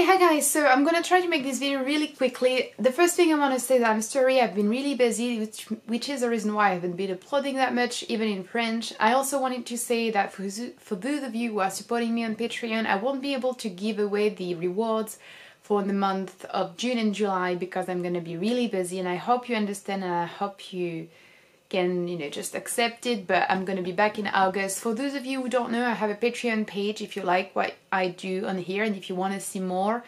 Hey, hi guys, so I'm gonna try to make this video really quickly. The first thing I want to say is that I'm sorry, I've been really busy, which is the reason why I haven't been uploading that much, even in French. I also wanted to say that for those of you who are supporting me on Patreon, I won't be able to give away the rewards for the month of June and July because I'm gonna be really busy, and I hope you understand and I hope you can, just accept it, but I'm gonna be back in August. For those of you who don't know, I have a Patreon page if you like what I do on here and if you want to see more,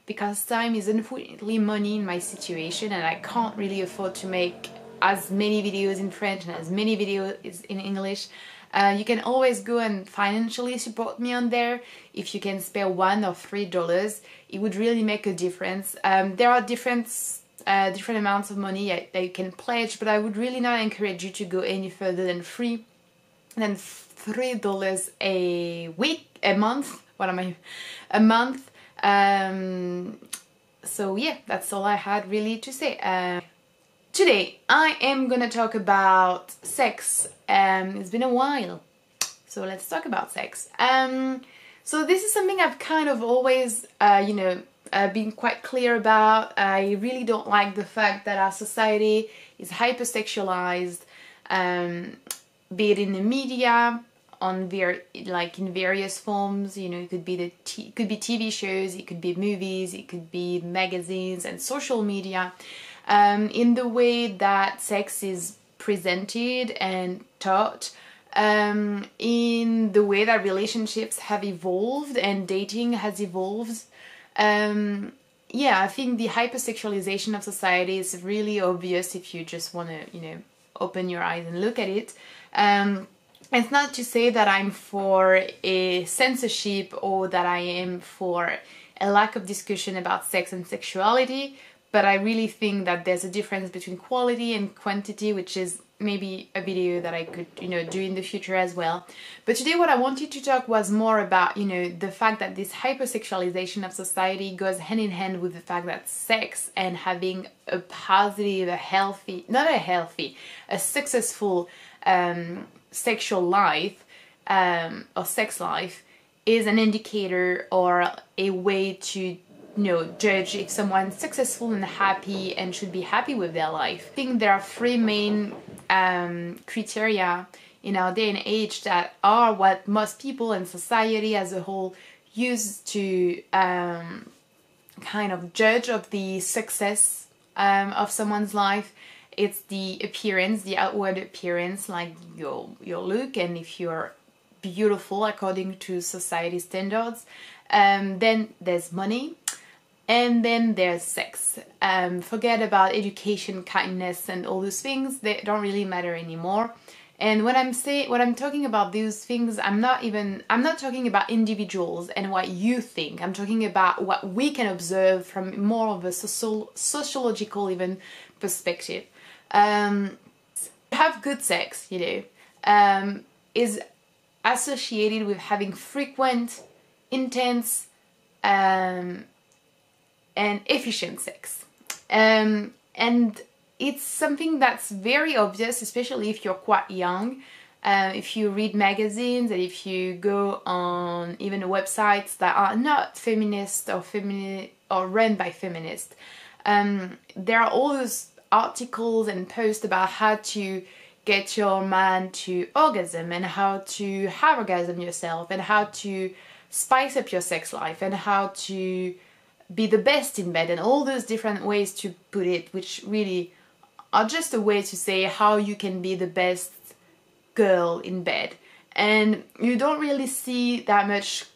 because time is unfortunately money in my situation and I can't really afford to make as many videos in French and as many videos in English. You can always go and financially support me on there. If you can spare $1 or $3, it would really make a difference. There are different amounts of money that you can pledge, but I would really not encourage you to go any further than $3 a month. A month. So yeah, that's all I had really to say. Today I am gonna talk about sex. It's been a while, so let's talk about sex. So this is something I've kind of always been quite clear about. I really don't like the fact that our society is hypersexualized, be it in the media, in various forms. It could be TV shows, it could be movies, it could be magazines and social media. In the way that sex is presented and taught, in the way that relationships have evolved and dating has evolved. Yeah, I think the hypersexualization of society is really obvious if you just want to, open your eyes and look at it. It's not to say that I'm for a censorship or that I am for a lack of discussion about sex and sexuality, but I really think that there's a difference between quality and quantity, which is maybe a video that I could, do in the future as well. But today what I wanted to talk was more about, the fact that this hypersexualization of society goes hand in hand with the fact that sex and having a positive, a successful sexual life or sex life is an indicator or a way to judge if someone's successful and happy and should be happy with their life. I think there are three main criteria in our day and age that are what most people and society as a whole use to kind of judge of the success of someone's life. It's the appearance, the outward appearance, like your look, and if you're beautiful according to society standards. Then there's money. And then there's sex. Forget about education, kindness, and all those things. They don't really matter anymore. And when I'm talking about these things, I'm not talking about individuals and what you think. I'm talking about what we can observe from more of a sociological even perspective. Have good sex, is associated with having frequent, intense, and efficient sex. And it's something that's very obvious, especially if you're quite young. If you read magazines and if you go on even websites that are not feminist or run by feminists, there are all those articles and posts about how to get your man to orgasm and how to have orgasm yourself and how to spice up your sex life and how to be the best in bed and all those different ways to put it, which really are just a way to say how you can be the best girl in bed. And you don't really see that much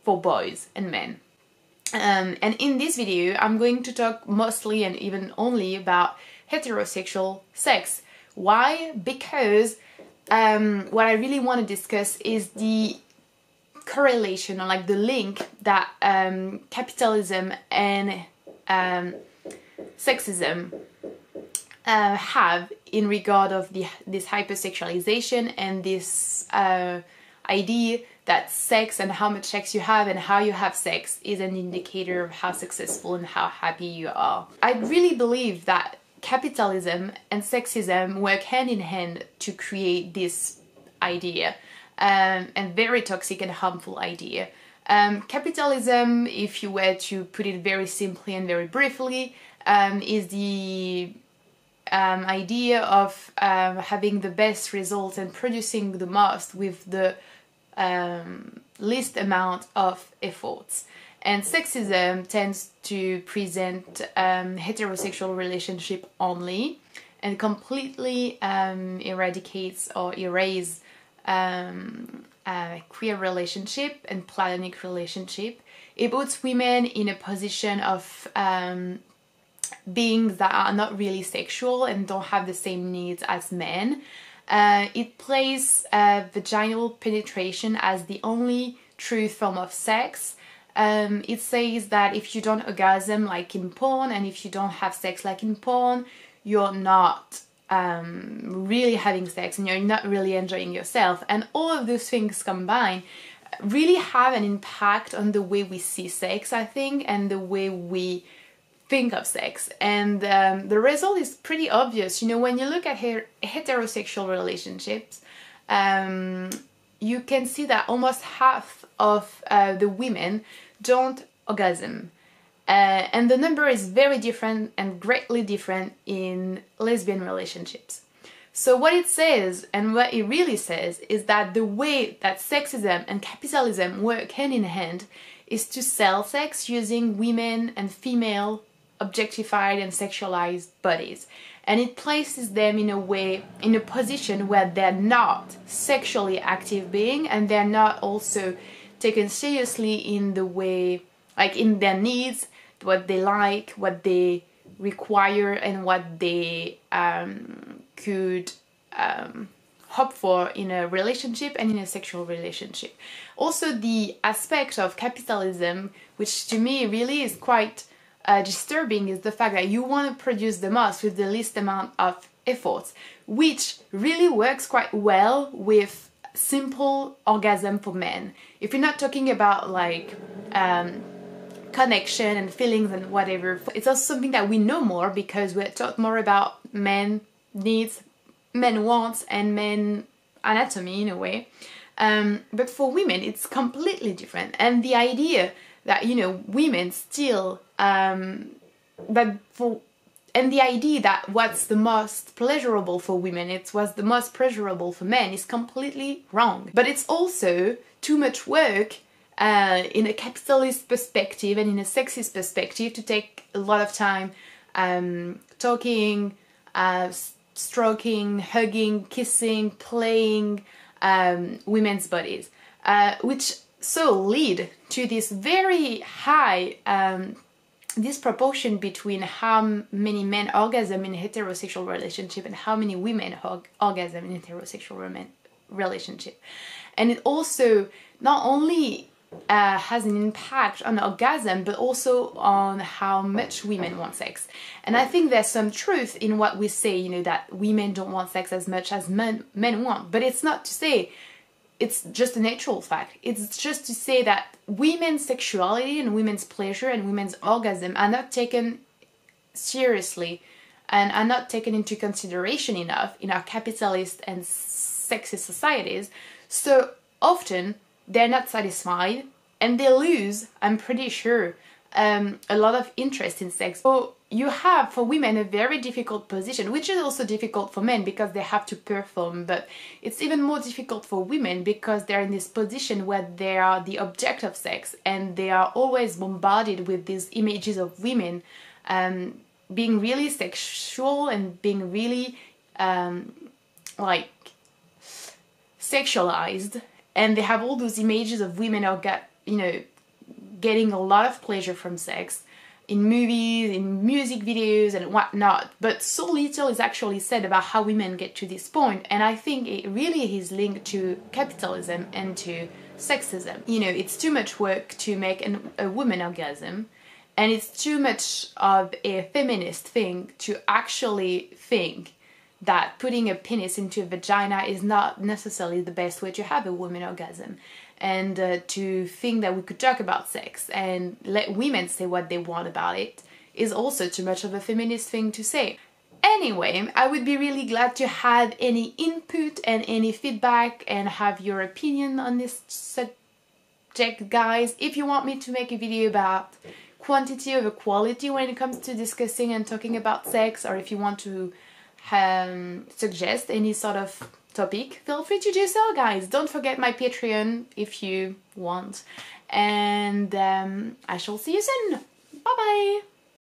for boys and men. And in this video I'm going to talk mostly and even only about heterosexual sex. Why? Because what I really want to discuss is the correlation, or like the link that capitalism and sexism have in regard of this hypersexualization and this idea that sex and how much sex you have and how you have sex is an indicator of how successful and how happy you are. I really believe that capitalism and sexism work hand in hand to create this idea, and very toxic and harmful idea. Capitalism, if you were to put it very simply and very briefly, is the idea of having the best results and producing the most with the least amount of efforts. And sexism tends to present heterosexual relationship only and completely eradicates or erases queer relationship and platonic relationship. It puts women in a position of beings that are not really sexual and don't have the same needs as men. It plays vaginal penetration as the only true form of sex. It says that if you don't orgasm like in porn and if you don't have sex like in porn, you're not really having sex and you're not really enjoying yourself. And all of those things combined really have an impact on the way we see sex, I think, and the way we think of sex. And the result is pretty obvious. You know, when you look at heterosexual relationships, you can see that almost half of the women don't orgasm. And the number is very different and greatly different in lesbian relationships. So what it says, and what it really says, is that the way that sexism and capitalism work hand in hand is to sell sex using women and female objectified and sexualized bodies. And it places them in a way, in a position where they're not sexually active being, and they're not also taken seriously in the way, like in their needs, what they like, what they require, and what they could hope for in a relationship and in a sexual relationship. Also, the aspect of capitalism, which to me really is quite disturbing, is the fact that you want to produce the most with the least amount of efforts, which really works quite well with simple orgasm for men. If you're not talking about like connection and feelings and whatever, it's also something that we know more because we're taught more about men needs, men wants, and men anatomy in a way. But for women it's completely different, and the idea that, you know, women still and the idea that what's the most pleasurable for women, it's what's the most pleasurable for men, is completely wrong. But it's also too much work in a capitalist perspective and in a sexist perspective to take a lot of time talking, stroking, hugging, kissing, playing women's bodies, which so lead to this very high disproportion between how many men orgasm in a heterosexual relationship and how many women orgasm in a heterosexual relationship. And it also not only has an impact on orgasm, but also on how much women want sex. And I think there's some truth in what we say, you know, that women don't want sex as much as men want. But it's not to say, it's just a natural fact. It's just to say that women's sexuality and women's pleasure and women's orgasm are not taken seriously and are not taken into consideration enough in our capitalist and sexist societies. So often they're not satisfied and they lose, I'm pretty sure, a lot of interest in sex. So you have for women a very difficult position, which is also difficult for men because they have to perform, but it's even more difficult for women because they're in this position where they are the object of sex and they are always bombarded with these images of women being really sexual and being really like sexualized, and they have all those images of women are getting a lot of pleasure from sex in movies, in music videos and whatnot, but so little is actually said about how women get to this point. And I think it really is linked to capitalism and to sexism. You know, it's too much work to make a woman orgasm, and it's too much of a feminist thing to actually think that putting a penis into a vagina is not necessarily the best way to have a woman orgasm. And to think that we could talk about sex and let women say what they want about it is also too much of a feminist thing to say. Anyway, I would be really glad to have any input and any feedback and have your opinion on this subject, guys. If you want me to make a video about quantity over quality when it comes to discussing and talking about sex, or if you want to suggest any sort of topic, feel free to do so, guys. Don't forget my Patreon if you want. And I shall see you soon. Bye bye.